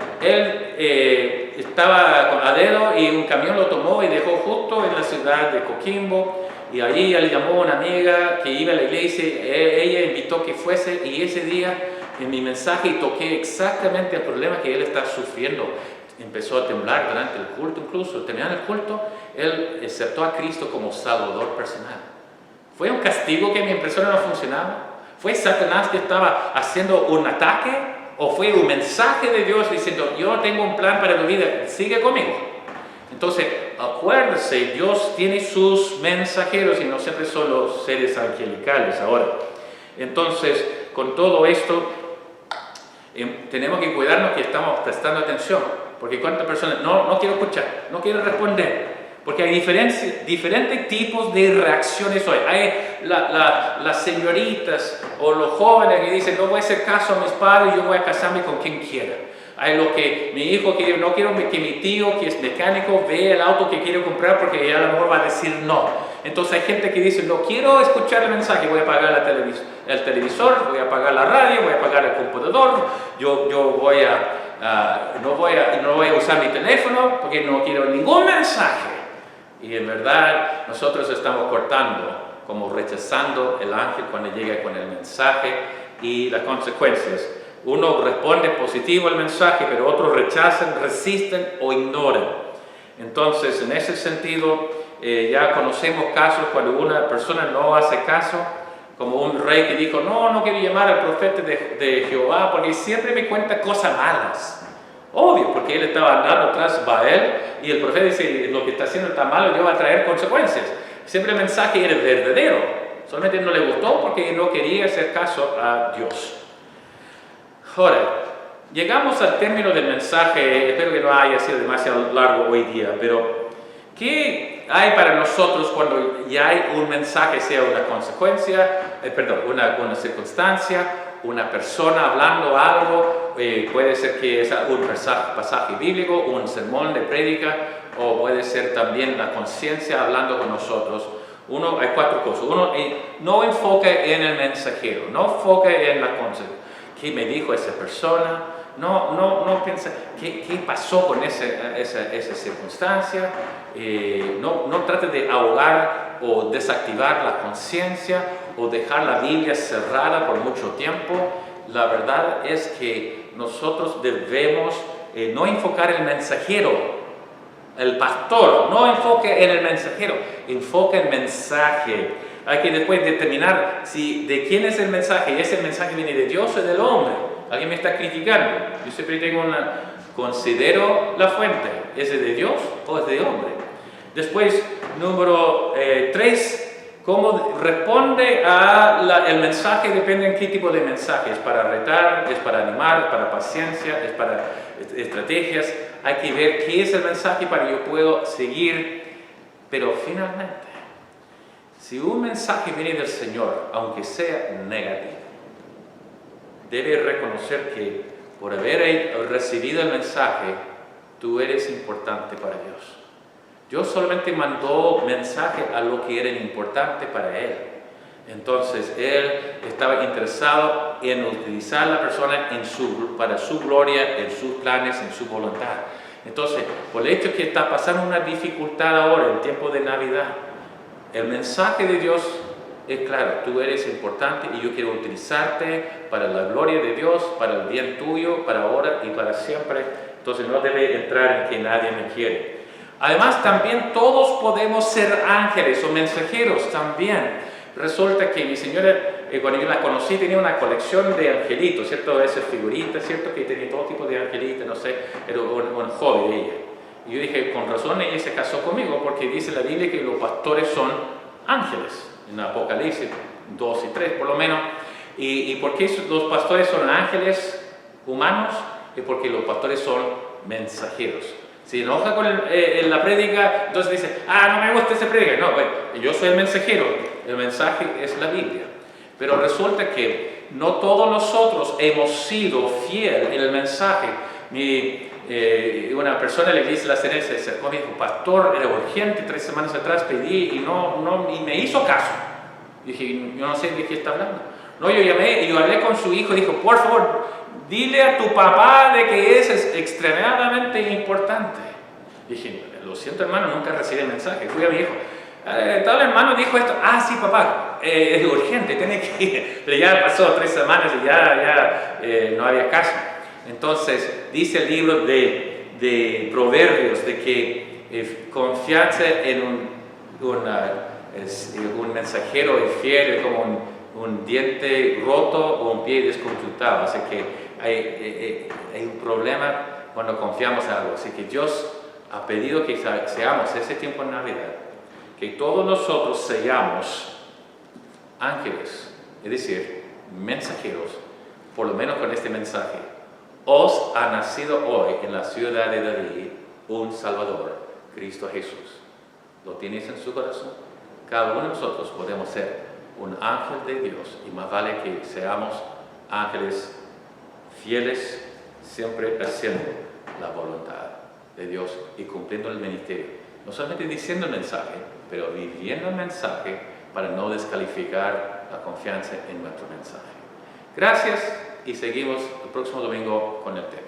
estaba a dedo y un camión lo tomó y dejó justo en la ciudad de Coquimbo. Y allí él llamó a una amiga que iba a la iglesia, ella invitó que fuese, y ese día en mi mensaje toqué exactamente el problema que él está sufriendo. Empezó a temblar durante el culto, incluso terminando el culto, él aceptó a Cristo como Salvador personal. ¿Fue un castigo que mi impresora no funcionaba? ¿Fue Satanás que estaba haciendo un ataque? ¿O fue un mensaje de Dios diciendo, yo tengo un plan para tu vida, sigue conmigo? Entonces, acuérdese, Dios tiene sus mensajeros y no siempre son los seres angelicales ahora. Entonces, con todo esto, tenemos que cuidarnos que estamos prestando atención. Porque cuántas personas, no quiero escuchar, no quiero responder. Porque hay diferentes tipos de reacciones hoy. Hay las señoritas o los jóvenes que dicen, no voy a hacer caso a mis padres, yo voy a casarme con quien quiera. Hay lo que mi hijo quiere, no quiero que mi tío, que es mecánico, vea el auto que quiero comprar porque a lo mejor va a decir no. Entonces hay gente que dice, no quiero escuchar el mensaje, voy a apagar el televisor, voy a apagar la radio, voy a apagar el computador, yo no voy a usar mi teléfono porque no quiero ningún mensaje. Y en verdad nosotros estamos cortando, como rechazando el ángel cuando llega con el mensaje y las consecuencias. Uno responde positivo al mensaje, pero otros rechazan, resisten o ignoran. Entonces, en ese sentido, ya conocemos casos cuando una persona no hace caso, como un rey que dijo, no quiero llamar al profeta de Jehová porque siempre me cuenta cosas malas. Obvio, porque él estaba andando tras Baal y el profeta dice, lo que está haciendo está malo, yo va a traer consecuencias. Siempre el mensaje era verdadero, solamente no le gustó porque no quería hacer caso a Dios. Ahora, llegamos al término del mensaje, espero que no haya sido demasiado largo hoy día, pero ¿qué hay para nosotros cuando ya hay un mensaje, sea una consecuencia, una circunstancia, una persona hablando algo, puede ser que es un pasaje bíblico, un sermón de prédica, o puede ser también la conciencia hablando con nosotros? Hay cuatro cosas. Uno, no enfoque en el mensajero, no enfoque en la consecuencia. ¿Qué me dijo esa persona? No piensa, ¿qué pasó con esa circunstancia? No trate de ahogar o desactivar la conciencia o dejar la Biblia cerrada por mucho tiempo. La verdad es que nosotros debemos no enfocar el mensajero, el pastor, no enfoque en el mensajero, enfoque el mensaje. Hay que después determinar de quién es el mensaje, y ese mensaje viene de Dios o del hombre. Alguien me está criticando, yo siempre considero la fuente, ¿es de Dios o es de hombre? Después, número 3, cómo responde el mensaje, depende en qué tipo de mensaje, es para retar, es para animar, es para paciencia, es para estrategias. Hay que ver qué es el mensaje para que yo pueda seguir, pero finalmente, si un mensaje viene del Señor, aunque sea negativo, debe reconocer que por haber recibido el mensaje, tú eres importante para Dios. Dios solamente mandó mensaje a lo que era importante para Él. Entonces, Él estaba interesado en utilizar a la persona para su gloria, en sus planes, en su voluntad. Entonces, por el hecho que está pasando una dificultad ahora, en tiempo de Navidad, el mensaje de Dios es claro, tú eres importante y yo quiero utilizarte para la gloria de Dios, para el bien tuyo, para ahora y para siempre. Entonces no debe entrar en que nadie me quiere. Además también todos podemos ser ángeles o mensajeros también. Resulta que mi señora, cuando yo la conocí, tenía una colección de angelitos, ¿cierto? Esas figuritas, ¿cierto? Que tenía todo tipo de angelitos, no sé, era un hobby de ella. Y yo dije, con razón ella se casó conmigo, porque dice la Biblia que los pastores son ángeles, en Apocalipsis 2 y 3 por lo menos. ¿Y por qué los pastores son ángeles humanos? Es porque los pastores son mensajeros. Si enoja con la prédica, entonces dice, no me gusta esa prédica. No, bueno, yo soy el mensajero, el mensaje es la Biblia. Pero resulta que no todos nosotros hemos sido fieles en el mensaje. Una persona le dice la ceremonia, se acercó, me dijo, pastor, era urgente, 3 semanas atrás pedí y me hizo caso. Dije, yo no sé de qué está hablando. No, yo llamé y yo hablé con su hijo, dijo, por favor, dile a tu papá de que es extremadamente importante. Dije, lo siento hermano, nunca recibí el mensaje. Fui a mi hijo, tal hermano dijo esto, sí papá, es urgente, tiene que ir. Pero ya pasó 3 semanas y ya no había caso. Entonces, dice el libro de Proverbios de que confianza en un mensajero fiel es como un diente roto o un pie desconjuntado. Así que hay un problema cuando confiamos en algo. Así que Dios ha pedido que seamos ese tiempo en Navidad, que todos nosotros seamos ángeles, es decir, mensajeros, por lo menos con este mensaje. Os ha nacido hoy en la ciudad de David un Salvador, Cristo Jesús. ¿Lo tienes en su corazón? Cada uno de nosotros podemos ser un ángel de Dios, y más vale que seamos ángeles fieles, siempre haciendo la voluntad de Dios y cumpliendo el ministerio. No solamente diciendo el mensaje, pero viviendo el mensaje para no descalificar la confianza en nuestro mensaje. Gracias y seguimos el próximo domingo con el tema.